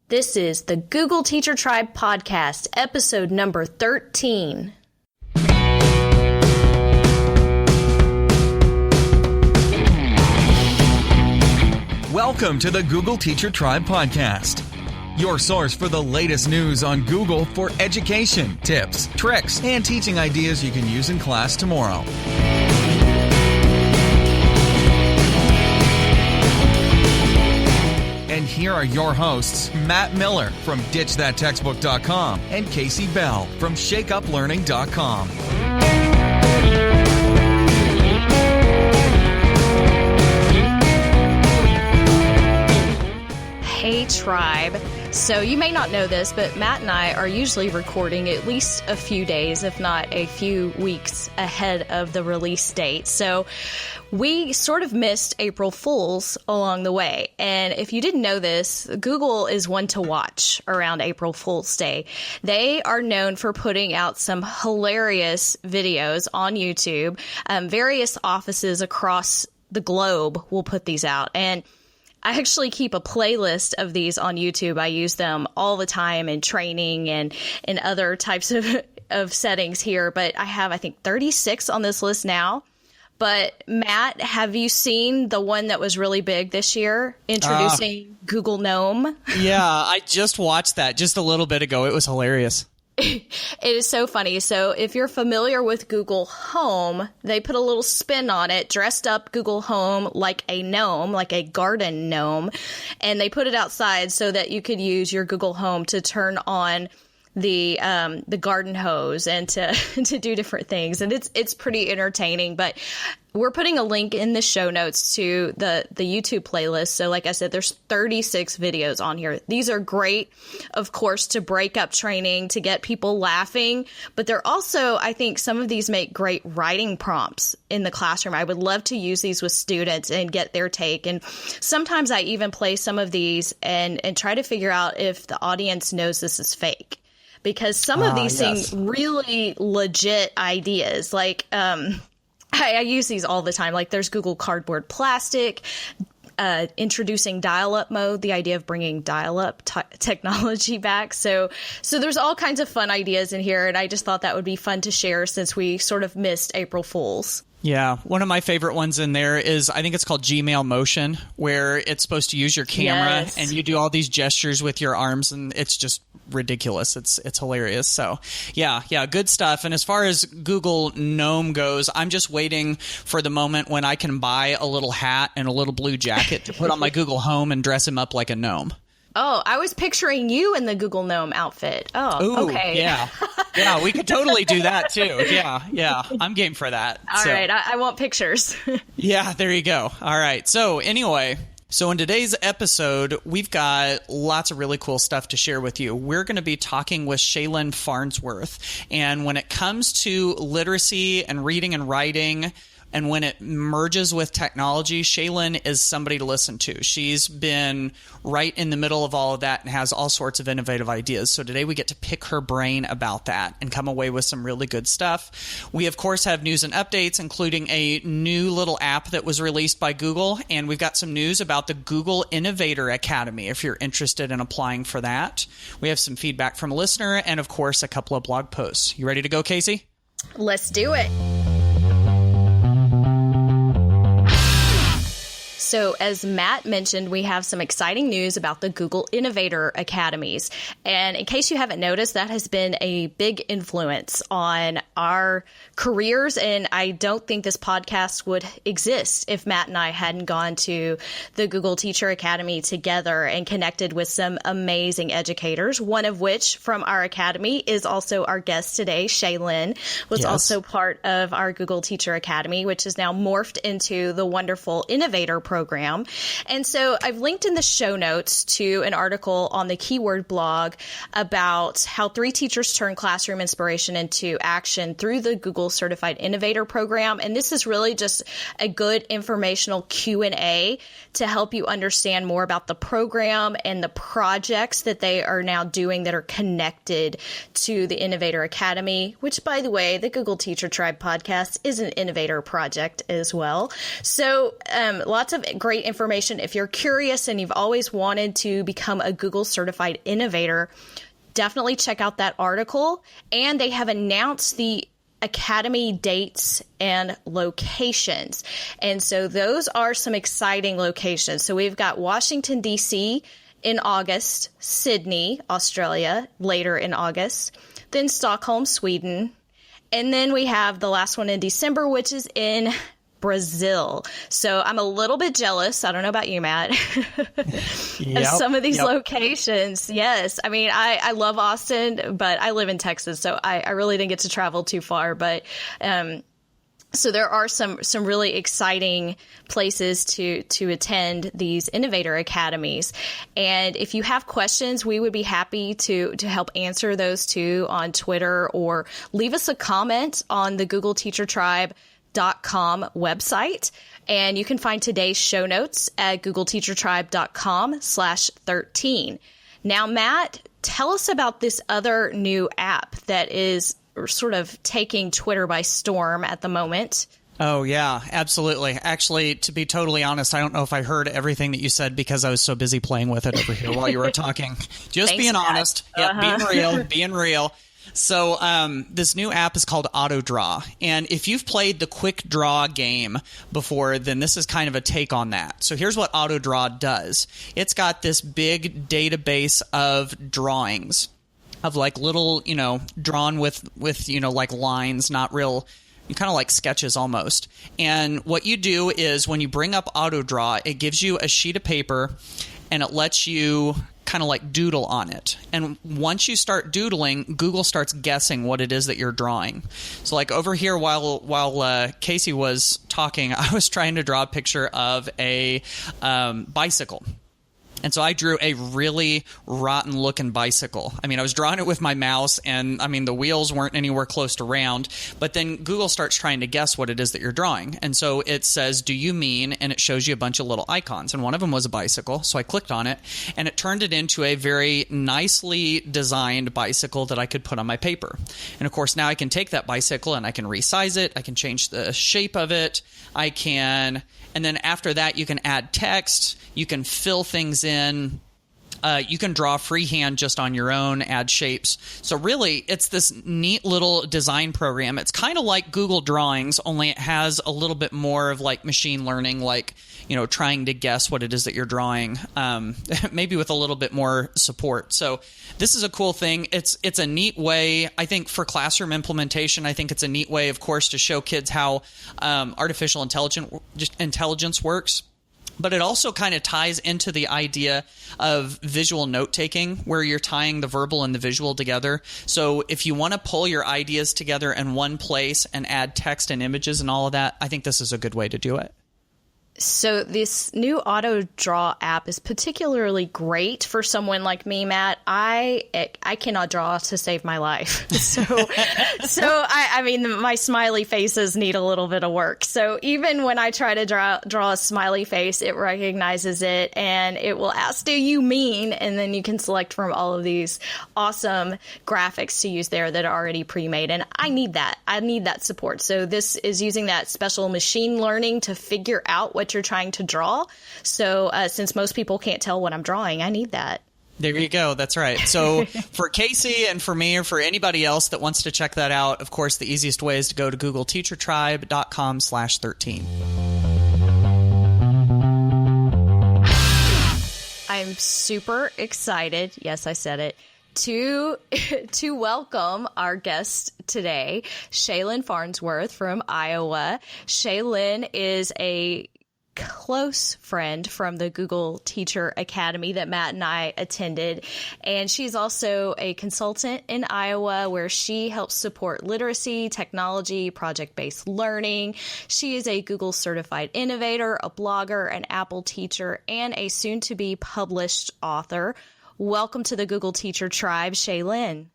This is the Google Teacher Tribe Podcast, episode number 13. Welcome to the Google Teacher Tribe Podcast, your source for the latest news on Google for education, tips, tricks, and teaching ideas you can use in class tomorrow. And here are your hosts, Matt Miller from DitchThatTextbook.com and Casey Bell from ShakeUpLearning.com. Hey, Tribe. So you may not know this, but Matt and I are usually recording at least a few days, if not a few weeks ahead of the release date. So we sort of missed April Fools along the way. And if you didn't know this, Google is one to watch around April Fool's Day. They are known for putting out some hilarious videos on YouTube. Various offices across the globe will put these out. And I actually keep a playlist of these on YouTube. I use them all the time in training and in other types of settings here. But I have, I think, 36 on this list now. But Matt, have you seen the one that was really big this year, introducing Google Gnome? Yeah, I just watched that just a little bit ago. It was hilarious. It is so funny. So if you're familiar with Google Home, they put a little spin on it, dressed up Google Home like a gnome, like a garden gnome, and they put it outside so that you could use your Google Home to turn on the garden hose and to do different things. And it's pretty entertaining, but we're putting a link in the show notes to the YouTube playlist. So like I said, there's 36 videos on here. These are great, of course, to break up training, to get people laughing. But they're also, I think some of these make great writing prompts in the classroom. I would love to use these with students and get their take. And sometimes I even play some of these and try to figure out if the audience knows this is fake. Because some of these seem really legit ideas. Like, I use these all the time. Like there's Google Cardboard Plastic, introducing dial-up mode, the idea of bringing dial-up technology back. So there's all kinds of fun ideas in here. And I just thought that would be fun to share since we sort of missed April Fools. Yeah, one of my favorite ones in there is, I think it's called Gmail Motion, where it's supposed to use your camera and you do all these gestures with your arms, and it's just ridiculous. It's hilarious. So yeah, good stuff. And as far as Google Gnome goes, I'm just waiting for the moment when I can buy a little hat and a little blue jacket to put on my Google Home and dress him up like a gnome. Oh, I was picturing you in the Google Gnome outfit. Oh, ooh, okay. Yeah, we could totally do that too. Yeah, I'm game for that. All right, I want pictures. Yeah, there you go. All right, so anyway, in today's episode, we've got lots of really cool stuff to share with you. We're going to be talking with Shaelynn Farnsworth, and when it comes to literacy and reading and writing, and when it merges with technology, Shaelynn is somebody to listen to. She's been right in the middle of all of that and has all sorts of innovative ideas. So today we get to pick her brain about that and come away with some really good stuff. We, of course, have news and updates, including a new little app that was released by Google. And we've got some news about the Google Innovator Academy, if you're interested in applying for that. We have some feedback from a listener and, of course, a couple of blog posts. You ready to go, Casey? Let's do it. So as Matt mentioned, we have some exciting news about the Google Innovator Academies. And in case you haven't noticed, that has been a big influence on our careers. And I don't think this podcast would exist if Matt and I hadn't gone to the Google Teacher Academy together and connected with some amazing educators, one of which from our academy is also our guest today. Shaelynn was also part of our Google Teacher Academy, which is now morphed into the wonderful Innovator program. And so I've linked in the show notes to an article on the Keyword blog about how 3 teachers turn classroom inspiration into action through the Google Certified Innovator program. And this is really just a good informational Q&A to help you understand more about the program and the projects that they are now doing that are connected to the Innovator Academy, which, by the way, the Google Teacher Tribe podcast is an Innovator project as well. So lots of great information. If you're curious and you've always wanted to become a Google Certified Innovator, definitely check out that article. And they have announced the Academy dates and locations. And so those are some exciting locations. So we've got Washington, D.C. in August, Sydney, Australia, later in August, then Stockholm, Sweden. And then we have the last one in December, which is in Brazil. So I'm a little bit jealous. I don't know about you, Matt, of some of these locations. Yes. I mean, I love Austin, but I live in Texas, so I really didn't get to travel too far. But so there are some really exciting places to attend these Innovator Academies. And if you have questions, we would be happy to help answer those too on Twitter, or leave us a comment on the GoogleTeacherTribe.com website. And you can find today's show notes at googleteachertribe.com/13. Now, Matt, tell us about this other new app that is sort of taking Twitter by storm at the moment. Oh, yeah, absolutely. Actually, to be totally honest, I don't know if I heard everything that you said because I was so busy playing with it over here while you were talking. Just Thanks, being Matt. honest. Yeah, being real. So this new app is called Auto Draw. And if you've played the Quick Draw game before, then this is kind of a take on that. So here's what Auto Draw does. It's got this big database of drawings of like little, drawn with like lines, not real, kind of like sketches almost. And what you do is when you bring up Auto Draw, it gives you a sheet of paper and it lets you kind of like doodle on it. And once you start doodling, Google starts guessing what it is that you're drawing. So like over here, while Casey was talking, I was trying to draw a picture of a bicycle. And so I drew a really rotten looking bicycle. I mean, I was drawing it with my mouse, and I mean, the wheels weren't anywhere close to round. But then Google starts trying to guess what it is that you're drawing. And so it says, do you mean? And it shows you a bunch of little icons. And one of them was a bicycle. So I clicked on it, and it turned it into a very nicely designed bicycle that I could put on my paper. And of course, now I can take that bicycle and I can resize it. I can change the shape of it. And then after that, you can add text. You can fill things in. You can draw freehand just on your own, add shapes. So really, it's this neat little design program. It's kind of like Google Drawings, only it has a little bit more of like machine learning, like, trying to guess what it is that you're drawing, maybe with a little bit more support. So this is a cool thing. It's a neat way, I think, for classroom implementation. I think it's a neat way, of course, to show kids how artificial intelligence works. But it also kind of ties into the idea of visual note-taking, where you're tying the verbal and the visual together. So if you want to pull your ideas together in one place and add text and images and all of that, I think this is a good way to do it. So this new Auto Draw app is particularly great for someone like me, Matt. I cannot draw to save my life. So I mean, my smiley faces need a little bit of work. So even when I try to draw a smiley face, it recognizes it and it will ask, do you mean? And then you can select from all of these awesome graphics to use there that are already pre-made. And I need that. I need that support. So this is using that special machine learning to figure out what you're trying to draw. So since most people can't tell what I'm drawing, I need that. There you go. That's right. So for Casey and for me or for anybody else that wants to check that out, of course, the easiest way is to go to googleteachertribe.com/13. I'm super excited. Yes, I said it. To welcome our guest today, Shaelynn Farnsworth from Iowa. Shaelynn is a close friend from the Google Teacher Academy that Matt and I attended. And she's also a consultant in Iowa where she helps support literacy, technology, project-based learning. She is a Google Certified Innovator, a blogger, an Apple teacher, and a soon-to-be published author. Welcome to the Google Teacher Tribe, Shaelynn.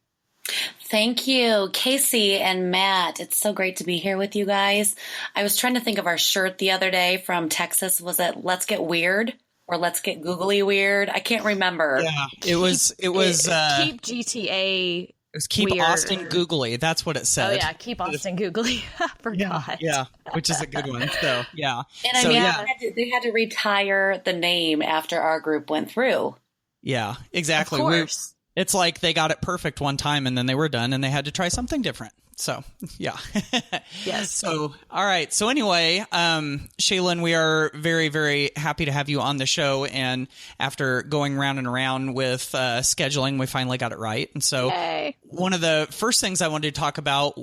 Thank you, Casey and Matt. It's so great to be here with you guys. I was trying to think of our shirt the other day from Texas. Was it Let's Get Weird or Let's Get Googly Weird? I can't remember. Yeah, it was keep GTA It was keep weird. Austin googly. That's what it said. Oh yeah, keep Austin googly. I forgot. Yeah, which is a good one. So yeah. And I so, mean, yeah. they had to retire the name after our group went through. Yeah, exactly. Of course. It's like they got it perfect one time and then they were done and they had to try something different. So, yeah. Yes. So, all right. So anyway, Shaylen, we are very, very happy to have you on the show. And after going round and around with scheduling, we finally got it right. And so Yay. One of the first things I wanted to talk about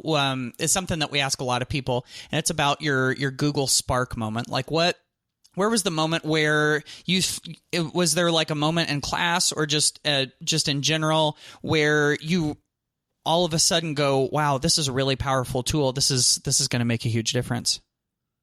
is something that we ask a lot of people, and it's about your Google Spark moment. Like where was the moment where was there like a moment in class or just in general where you all of a sudden go, wow, this is a really powerful tool. This is going to make a huge difference?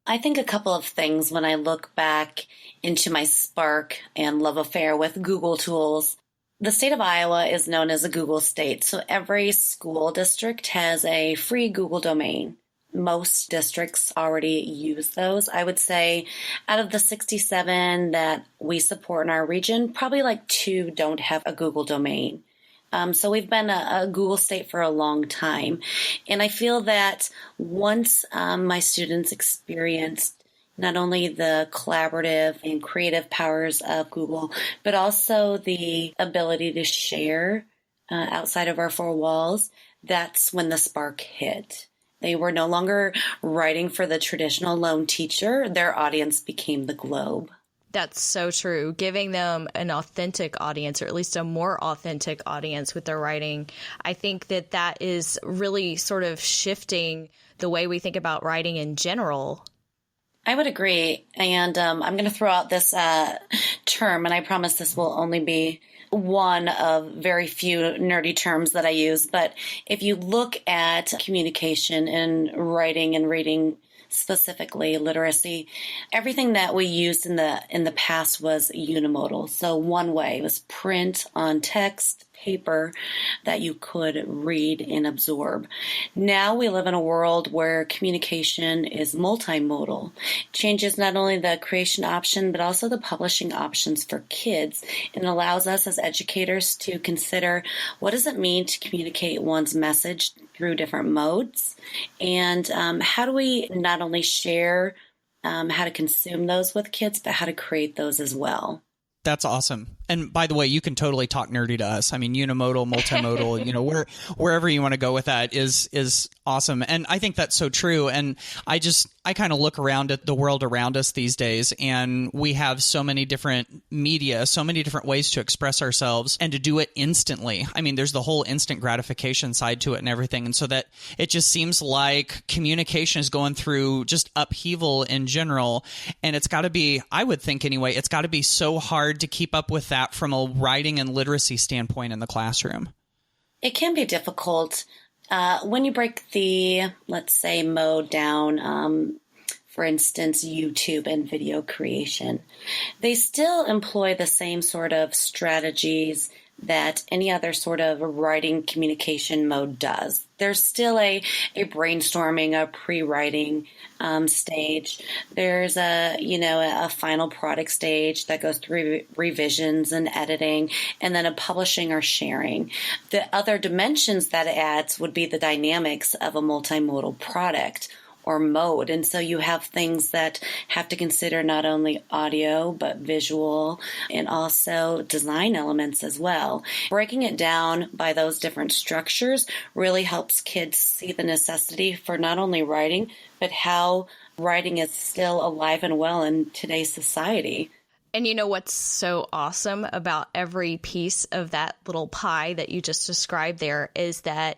I think a couple of things when I look back into my spark and love affair with Google tools. The state of Iowa is known as a Google state, so every school district has a free Google domain. Most districts already use those. I would say out of the 67 that we support in our region, probably like 2 don't have a Google domain. So we've been a Google state for a long time. And I feel that once my students experienced not only the collaborative and creative powers of Google, but also the ability to share outside of our 4 walls, that's when the spark hit. They were no longer writing for the traditional lone teacher. Their audience became the globe. That's so true. Giving them an authentic audience, or at least a more authentic audience with their writing. I think that is really sort of shifting the way we think about writing in general. I would agree. And I'm going to throw out this term, and I promise this will only be one of very few nerdy terms that I use. But if you look at communication and writing and reading, specifically literacy, everything that we used in the past was unimodal. So one way, it was print on text, paper that you could read and absorb. Now we live in a world where communication is multimodal. It changes not only the creation option, but also the publishing options for kids, and allows us as educators to consider what does it mean to communicate one's message through different modes, and how do we not only share how to consume those with kids, but how to create those as well. That's awesome. And by the way, you can totally talk nerdy to us. I mean, unimodal, multimodal, wherever you want to go with that is awesome. And I think that's so true. And I kind of look around at the world around us these days, and we have so many different media, so many different ways to express ourselves and to do it instantly. I mean, there's the whole instant gratification side to it and everything. And so that it just seems like communication is going through just upheaval in general. And it's got to be, I would think anyway, it's got to be so hard to keep up with that from a writing and literacy standpoint in the classroom. It can be difficult when you break the, let's say, mode down, for instance, YouTube and video creation. They still employ the same sort of strategies that any other sort of writing communication mode does. There's still a brainstorming, a pre-writing stage. There's a final product stage that goes through revisions and editing, and then a publishing or sharing. The other dimensions that it adds would be the dynamics of a multimodal product or mode. And so you have things that have to consider not only audio, but visual and also design elements as well. Breaking it down by those different structures really helps kids see the necessity for not only writing, but how writing is still alive and well in today's society. And you know what's so awesome about every piece of that little pie that you just described there is that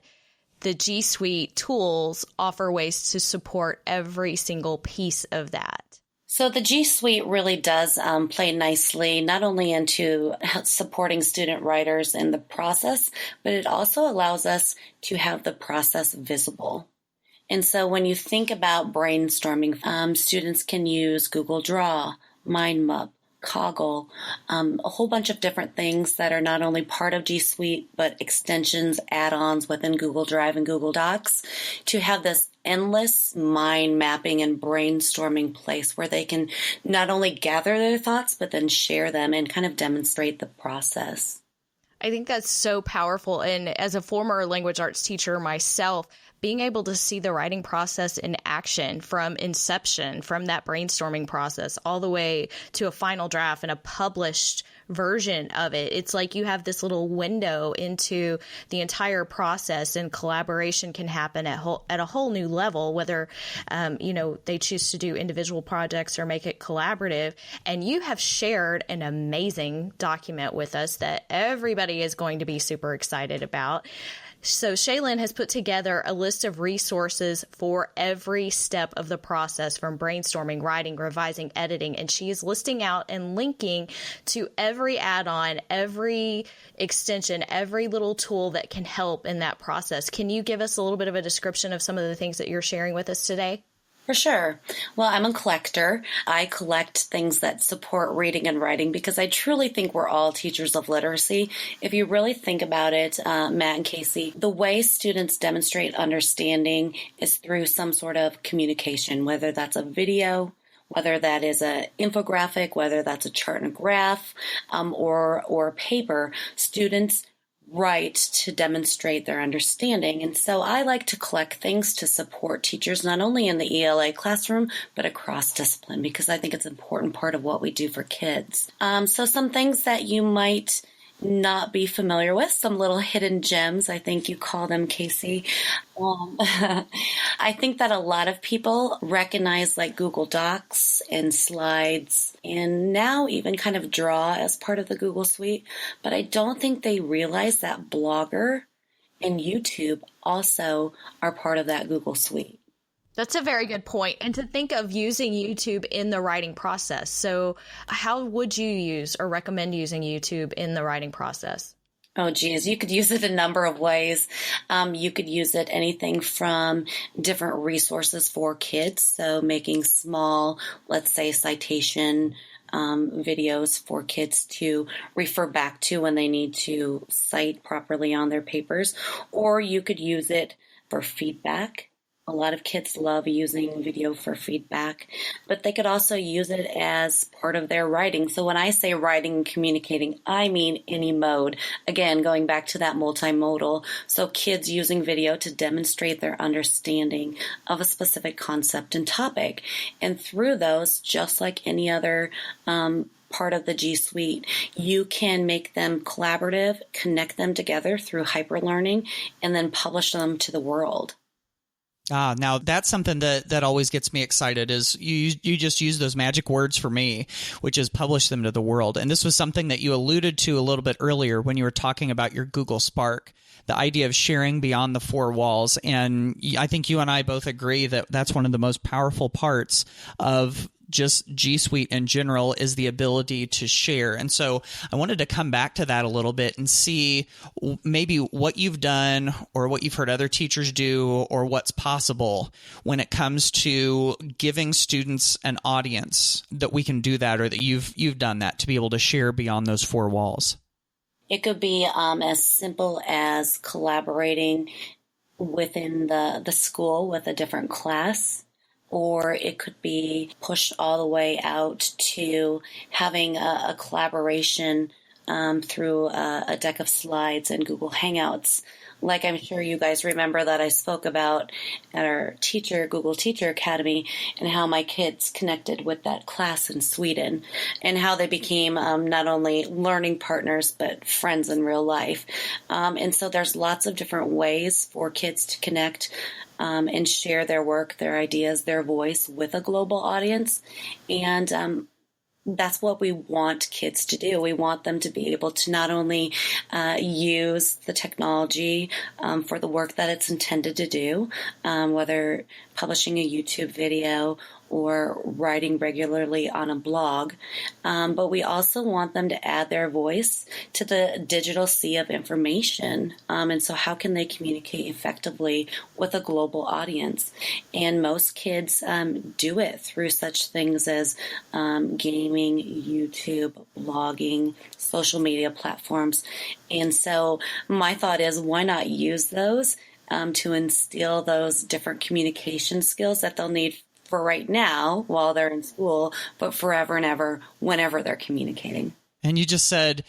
the G Suite tools offer ways to support every single piece of that. So the G Suite really does play nicely, not only into supporting student writers in the process, but it also allows us to have the process visible. And so when you think about brainstorming, students can use Google Draw, MindMap, Coggle, a whole bunch of different things that are not only part of G Suite, but extensions, add-ons within Google Drive and Google Docs to have this endless mind mapping and brainstorming place where they can not only gather their thoughts, but then share them and kind of demonstrate the process. I think that's so powerful. And as a former language arts teacher myself, being able to see the writing process in action from inception, from that brainstorming process all the way to a final draft and a published version of it. It's like you have this little window into the entire process, and collaboration can happen at a whole new level, whether, they choose to do individual projects or make it collaborative. And you have shared an amazing document with us that everybody is going to be super excited about. So Shaelynn has put together a list of resources for every step of the process, from brainstorming, writing, revising, editing, and she is listing out and linking to every add-on, every extension, every little tool that can help in that process. Can you give us a little bit of a description of some of the things that you're sharing with us today? For sure. Well, I'm a collector. I collect things that support reading and writing because I truly think we're all teachers of literacy. If you really think about it, Matt and Casey, the way students demonstrate understanding is through some sort of communication, whether that's a video, whether that is an infographic, whether that's a chart and a graph, or paper. Students write to demonstrate their understanding. And so I like to collect things to support teachers, not only in the ELA classroom, but across discipline, because I think it's an important part of what we do for kids. So some things that you might not be familiar with, some little hidden gems, I think you call them, Casey. I think that a lot of people recognize like Google Docs and slides and now even kind of Draw as part of the Google Suite, but I don't think they realize that Blogger and YouTube also are part of that Google Suite. That's a very good point. And to think of using YouTube in the writing process. So how would you use or recommend using YouTube in the writing process? Oh, geez, you could use it a number of ways. You could use it anything from different resources for kids. So making small, let's say, citation videos for kids to refer back to when they need to cite properly on their papers. Or you could use it for feedback. A lot of kids love using video for feedback, but they could also use it as part of their writing. So when I say writing and communicating, I mean any mode. Again, going back to that multimodal. So kids using video to demonstrate their understanding of a specific concept and topic. And through those, just like any other part of the G Suite, you can make them collaborative, connect them together through hyperlearning, and then publish them to the world. Now that's something that always gets me excited is you just use those magic words for me, which is publish them to the world. And this was something that you alluded to a little bit earlier when you were talking about your Google Spark, the idea of sharing beyond the four walls. And I think you and I both agree that that's one of the most powerful parts of just G Suite in general, is the ability to share. And so I wanted to come back to that a little bit and see maybe what you've done or what you've heard other teachers do or what's possible when it comes to giving students an audience that we can do that, or that you've done that to be able to share beyond those four walls. It could be as simple as collaborating within the school with a different class. Or it could be pushed all the way out to having a collaboration through a deck of slides and Google Hangouts. Like I'm sure you guys remember that I spoke about at our Google Teacher Academy, and how my kids connected with that class in Sweden and how they became not only learning partners, but friends in real life. And so there's lots of different ways for kids to connect and share their work, their ideas, their voice with a global audience. And that's what we want kids to do. We want them to be able to not only use the technology for the work that it's intended to do, whether publishing a YouTube video or writing regularly on a blog, but we also want them to add their voice to the digital sea of information. And so how can they communicate effectively with a global audience? And most kids do it through such things as gaming, YouTube, blogging, social media platforms. And so my thought is, why not use those to instill those different communication skills that they'll need for right now while they're in school, but forever and ever whenever they're communicating. And you just said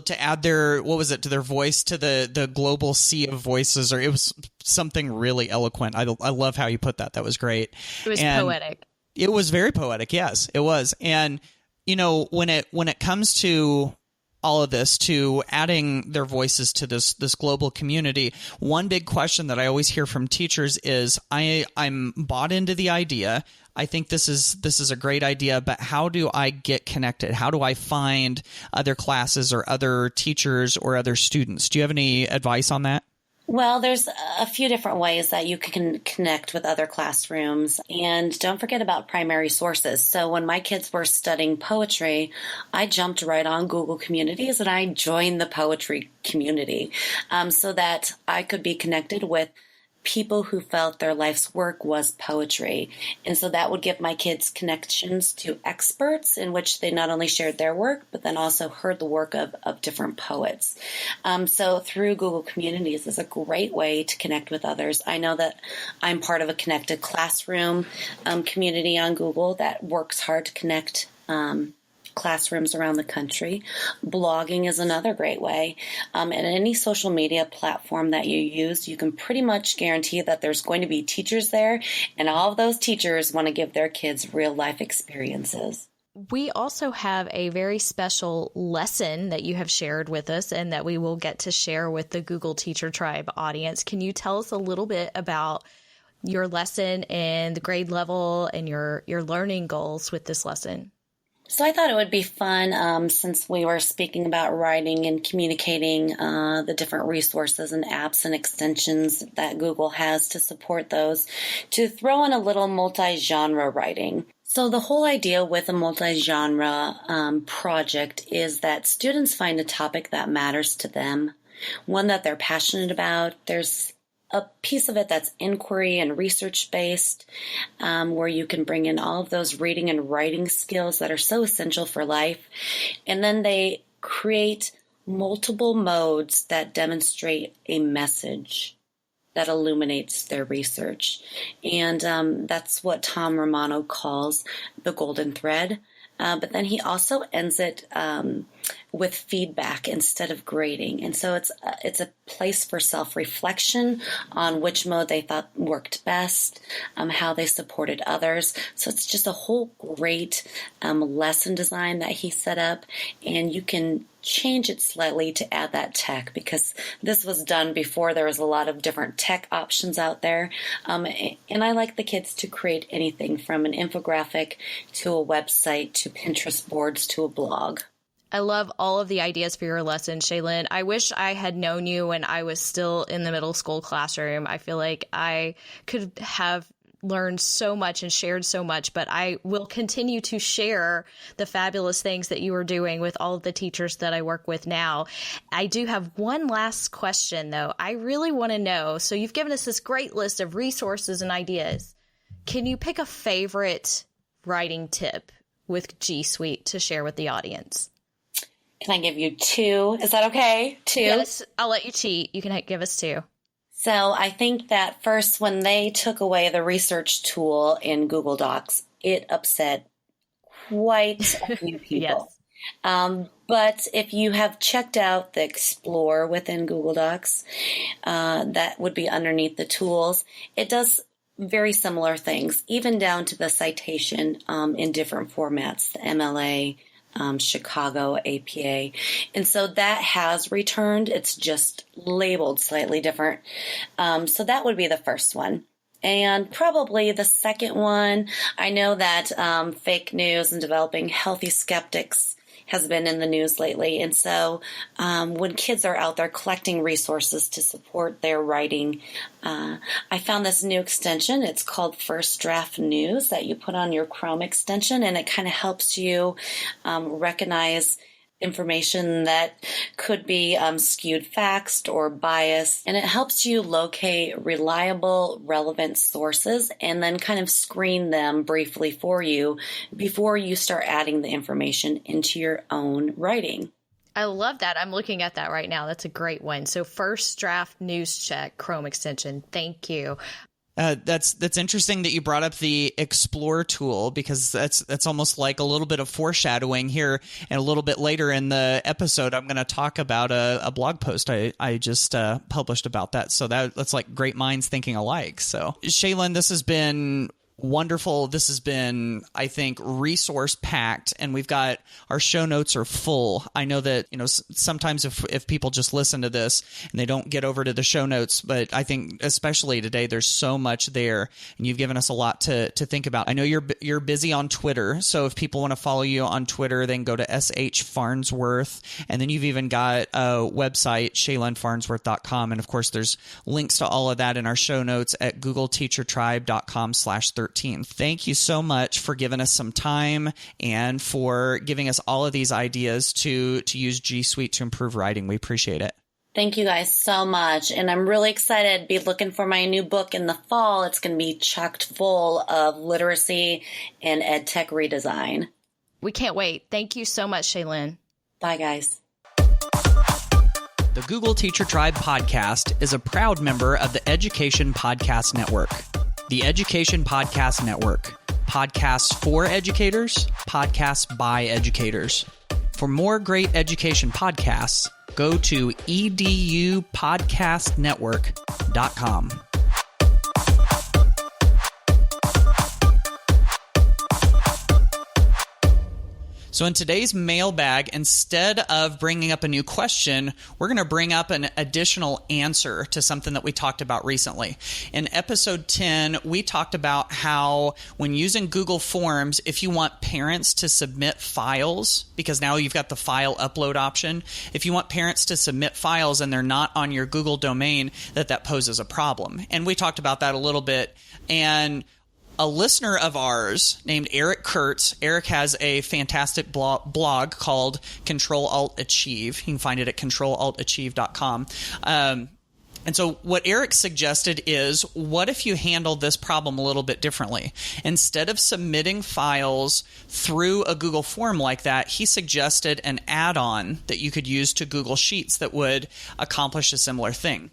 to add their, what was it, to their voice to the global sea of voices, or it was something really eloquent. I love how you put that. That was great. It was poetic. It was very poetic. Yes, it was. And, when it comes to all of this, to adding their voices to this global community, one big question that I always hear from teachers is, I'm bought into the idea. I think this is a great idea, but how do I get connected? How do I find other classes or other teachers or other students? Do you have any advice on that? Well, there's a few different ways that you can connect with other classrooms. And don't forget about primary sources. So when my kids were studying poetry, I jumped right on Google Communities and I joined the poetry community so that I could be connected with people who felt their life's work was poetry. And so that would give my kids connections to experts in which they not only shared their work, but then also heard the work of different poets. So through Google Communities is a great way to connect with others. I know that I'm part of a connected classroom community on Google that works hard to connect classrooms around the country. Blogging is another great way. And any social media platform that you use, you can pretty much guarantee that there's going to be teachers there, and all of those teachers want to give their kids real life experiences. We also have a very special lesson that you have shared with us and that we will get to share with the Google Teacher Tribe audience. Can you tell us a little bit about your lesson and the grade level and your learning goals with this lesson? So I thought it would be fun, since we were speaking about writing and communicating the different resources and apps and extensions that Google has to support those, to throw in a little multi-genre writing. So the whole idea with a multi-genre project is that students find a topic that matters to them, one that they're passionate about. There's a piece of it that's inquiry and research-based, where you can bring in all of those reading and writing skills that are so essential for life. And then they create multiple modes that demonstrate a message that illuminates their research. And that's what Tom Romano calls the golden thread. But then he also ends it with feedback instead of grading. And so it's a place for self-reflection on which mode they thought worked best, how they supported others. So it's just a whole great lesson design that he set up. And you can change it slightly to add that tech, because this was done before there was a lot of different tech options out there. And I like the kids to create anything from an infographic to a website to Pinterest boards to a blog. I love all of the ideas for your lesson, Shaelynn. I wish I had known you when I was still in the middle school classroom. I feel like I could have learned so much and shared so much, but I will continue to share the fabulous things that you are doing with all of the teachers that I work with now. I do have one last question, though. I really want to know, so you've given us this great list of resources and ideas. Can you pick a favorite writing tip with G Suite to share with the audience? Can I give you two? Is that okay? Two? Yes, I'll let you cheat. You can give us two. So I think that first, when they took away the research tool in Google Docs, it upset quite a few people. Yes. But if you have checked out the Explore within Google Docs, that would be underneath the tools. It does very similar things, even down to the citation in different formats, the MLA, Chicago APA. And so that has returned. It's just labeled slightly different. So that would be the first one. And probably the second one, I know that fake news and developing healthy skeptics has been in the news lately. And so when kids are out there collecting resources to support their writing, I found this new extension. It's called First Draft News that you put on your Chrome extension, and it kind of helps you recognize information that could be skewed faxed or biased, and it helps you locate reliable, relevant sources and then kind of screen them briefly for you before you start adding the information into your own writing. I love that. I'm looking at that right now. That's a great one. So First Draft News Check Chrome extension. Thank you. That's interesting that you brought up the Explore tool, because that's almost like a little bit of foreshadowing here. And a little bit later in the episode, I'm going to talk about a blog post I just published about that. So that's like great minds thinking alike. So Shaylen, this has been wonderful. This has been, I think, resource packed, and we've got our show notes are full. I know that, sometimes if people just listen to this and they don't get over to the show notes, but I think especially today, there's so much there, and you've given us a lot to think about. I know you're busy on Twitter, so if people want to follow you on Twitter, they can go to SH Farnsworth, and then you've even got a website, ShaelynFarnsworth.com, and of course, there's links to all of that in our show notes at googleteachertribe.com/13. Thank you so much for giving us some time and for giving us all of these ideas to use G Suite to improve writing. We appreciate it. Thank you guys so much. And I'm really excited. Be looking for my new book in the fall. It's going to be chocked full of literacy and ed tech redesign. We can't wait. Thank you so much, Shaelynn. Bye, guys. The Google Teacher Tribe podcast is a proud member of the Education Podcast Network. The Education Podcast Network. Podcasts for educators, podcasts by educators. For more great education podcasts, go to edupodcastnetwork.com. So in today's mailbag, instead of bringing up a new question, we're going to bring up an additional answer to something that we talked about recently. In episode 10, we talked about how when using Google Forms, if you want parents to submit files, because now you've got the file upload option, if you want parents to submit files and they're not on your Google domain, that poses a problem. And we talked about that a little bit. And a listener of ours named Eric Kurtz. Eric has a fantastic blog called Control-Alt-Achieve. You can find it at controlaltachieve.com. And so what Eric suggested is, what if you handle this problem a little bit differently? Instead of submitting files through a Google form like that, he suggested an add-on that you could use to Google Sheets that would accomplish a similar thing.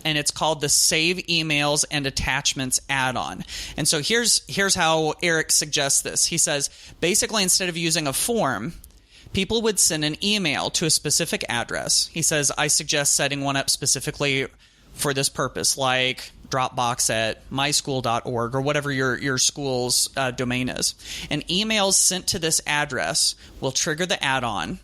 And it's called the Save Emails and Attachments add-on. And so here's how Eric suggests this. He says, basically, instead of using a form, people would send an email to a specific address. He says, I suggest setting one up specifically for this purpose, like Dropbox at myschool.org or whatever your school's domain is. And emails sent to this address will trigger the add-on,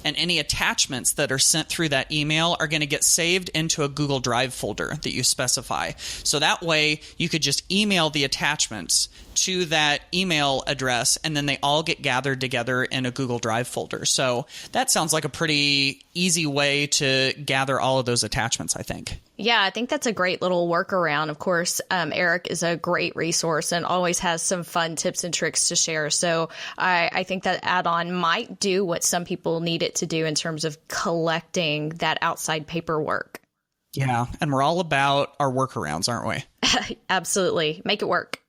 and any attachments that are sent through that email are going to get saved into a Google Drive folder that you specify. So that way you could just email the attachments to that email address, and then they all get gathered together in a Google Drive folder. So that sounds like a pretty easy way to gather all of those attachments, I think. Yeah, I think that's a great little workaround. Of course, Eric is a great resource and always has some fun tips and tricks to share. So I think that add-on might do what some people need it to do in terms of collecting that outside paperwork. Yeah, and we're all about our workarounds, aren't we? Absolutely. Make it work.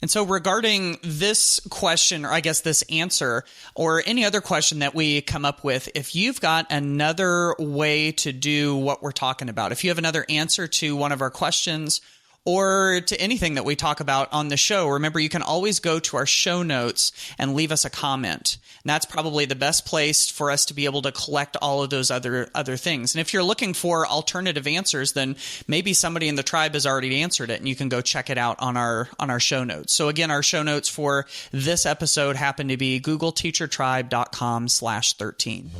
And so regarding this question, or I guess this answer, or any other question that we come up with, if you've got another way to do what we're talking about, if you have another answer to one of our questions or to anything that we talk about on the show, remember, you can always go to our show notes and leave us a comment. And that's probably the best place for us to be able to collect all of those other things. And if you're looking for alternative answers, then maybe somebody in the tribe has already answered it, and you can go check it out on our show notes. So again, our show notes for this episode happen to be googleteachertribe.com/13.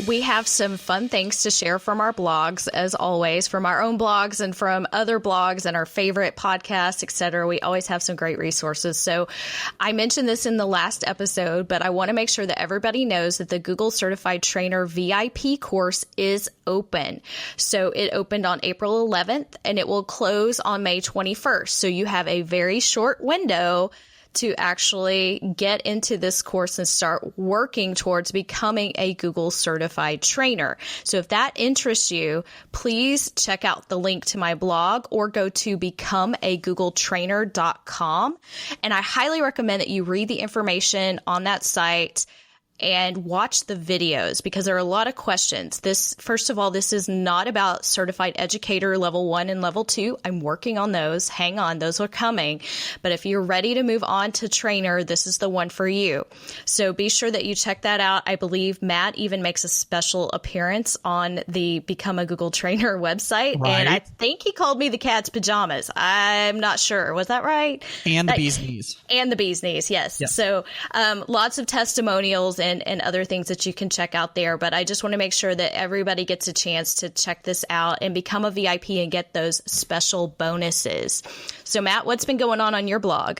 We have some fun things to share from our blogs, as always, from our own blogs and from other blogs and our favorite podcasts, etc. We always have some great resources. So I mentioned this in the last episode, but I want to make sure that everybody knows that the Google Certified Trainer VIP course is open. So it opened on April 11th and it will close on May 21st. So you have a very short window to actually get into this course and start working towards becoming a Google certified trainer. So if that interests you, please check out the link to my blog or go to becomeagoogletrainer.com. And I highly recommend that you read the information on that site and watch the videos because there are a lot of questions. First of all, this is not about certified educator level 1 and level 2. I'm working on those. Hang on, those are coming. But if you're ready to move on to trainer, this is the one for you. So be sure that you check that out. I believe Matt even makes a special appearance on the Become a Google Trainer website. Right. And I think he called me the cat's pajamas. I'm not sure. Was that right? And the bee's knees. And the bee's knees, yes. Yep. So lots of testimonials and other things that you can check out there. But I just want to make sure that everybody gets a chance to check this out and become a VIP and get those special bonuses. So, Matt, what's been going on your blog?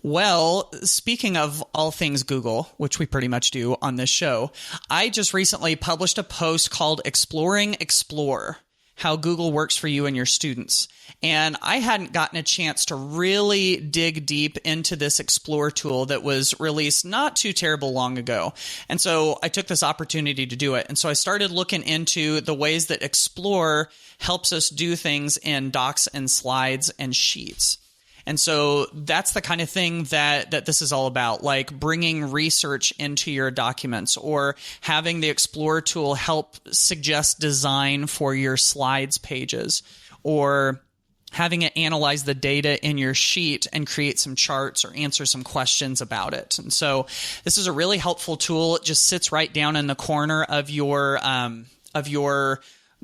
Well, speaking of all things Google, which we pretty much do on this show, I just recently published a post called Exploring Explore, how Google works for you and your students. And I hadn't gotten a chance to really dig deep into this Explore tool that was released not too terrible long ago. And so I took this opportunity to do it. And so I started looking into the ways that Explore helps us do things in docs and slides and sheets. And so that's the kind of thing that this is all about, like bringing research into your documents or having the Explore tool help suggest design for your slides pages, or having it analyze the data in your sheet and create some charts or answer some questions about it. And so this is a really helpful tool. It just sits right down in the corner of your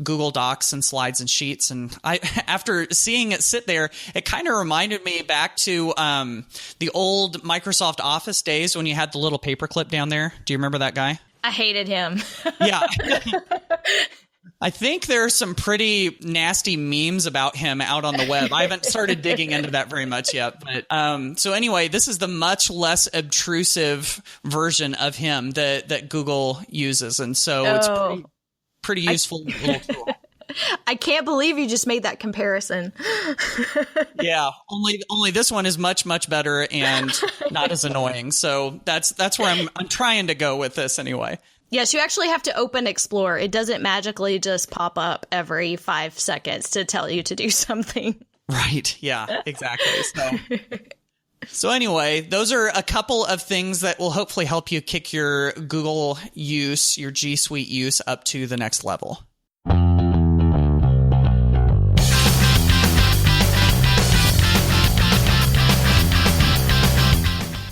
Google Docs and slides and sheets. And after seeing it sit there, it kind of reminded me back to the old Microsoft Office days when you had the little paperclip down there. Do you remember that guy? I hated him. Yeah. I think there are some pretty nasty memes about him out on the web. I haven't started digging into that very much yet. But so anyway, this is the much less obtrusive version of him that Google uses. And so it's pretty useful little tool. I can't believe you just made that comparison. Yeah, only this one is much, much better and not as annoying. So that's where I'm trying to go with this anyway. Yes, you actually have to open Explore. It doesn't magically just pop up every 5 seconds to tell you to do something. Right. Yeah, exactly. So anyway, those are a couple of things that will hopefully help you kick your Google use, your G Suite use up to the next level.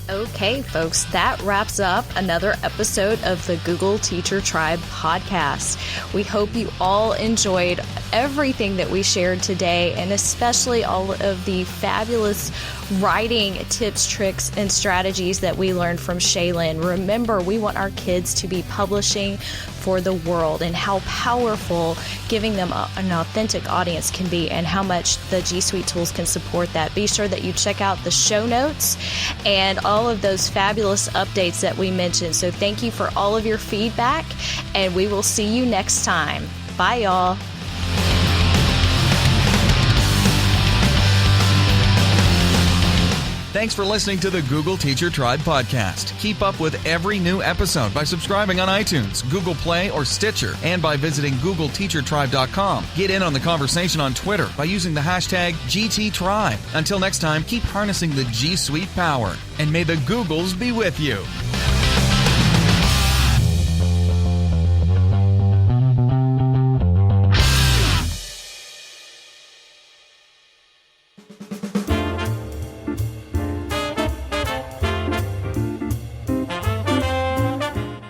Okay, folks, that wraps up another episode of the Google Teacher Tribe podcast. We hope you all enjoyed everything that we shared today, and especially all of the fabulous writing tips, tricks, and strategies that we learned from Shaelynn. Remember, we want our kids to be publishing for the world, and how powerful giving them an authentic audience can be, and how much the G Suite tools can support that. Be sure that you check out the show notes and all of those fabulous updates that we mentioned. So thank you for all of your feedback, and we will see you next time. Bye, y'all. Thanks for listening to the Google Teacher Tribe podcast. Keep up with every new episode by subscribing on iTunes, Google Play, or Stitcher, and by visiting GoogleTeacherTribe.com. Get in on the conversation on Twitter by using the hashtag GTTribe. Until next time, keep harnessing the G Suite power, and may the Googles be with you.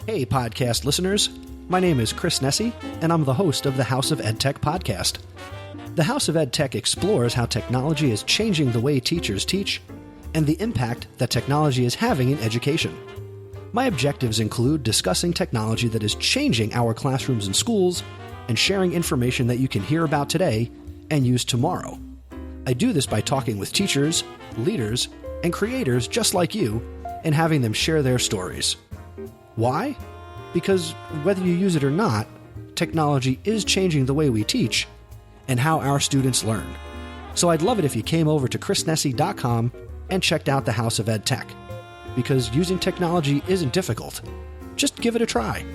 Hey, podcast listeners. My name is Chris Nessie, and I'm the host of the House of EdTech podcast. The House of EdTech explores how technology is changing the way teachers teach and the impact that technology is having in education. My objectives include discussing technology that is changing our classrooms and schools and sharing information that you can hear about today and use tomorrow. I do this by talking with teachers, leaders, and creators just like you and having them share their stories. Why? Because whether you use it or not, technology is changing the way we teach and how our students learn. So I'd love it if you came over to chrisnessie.com and checked out the House of EdTech, because using technology isn't difficult. Just give it a try.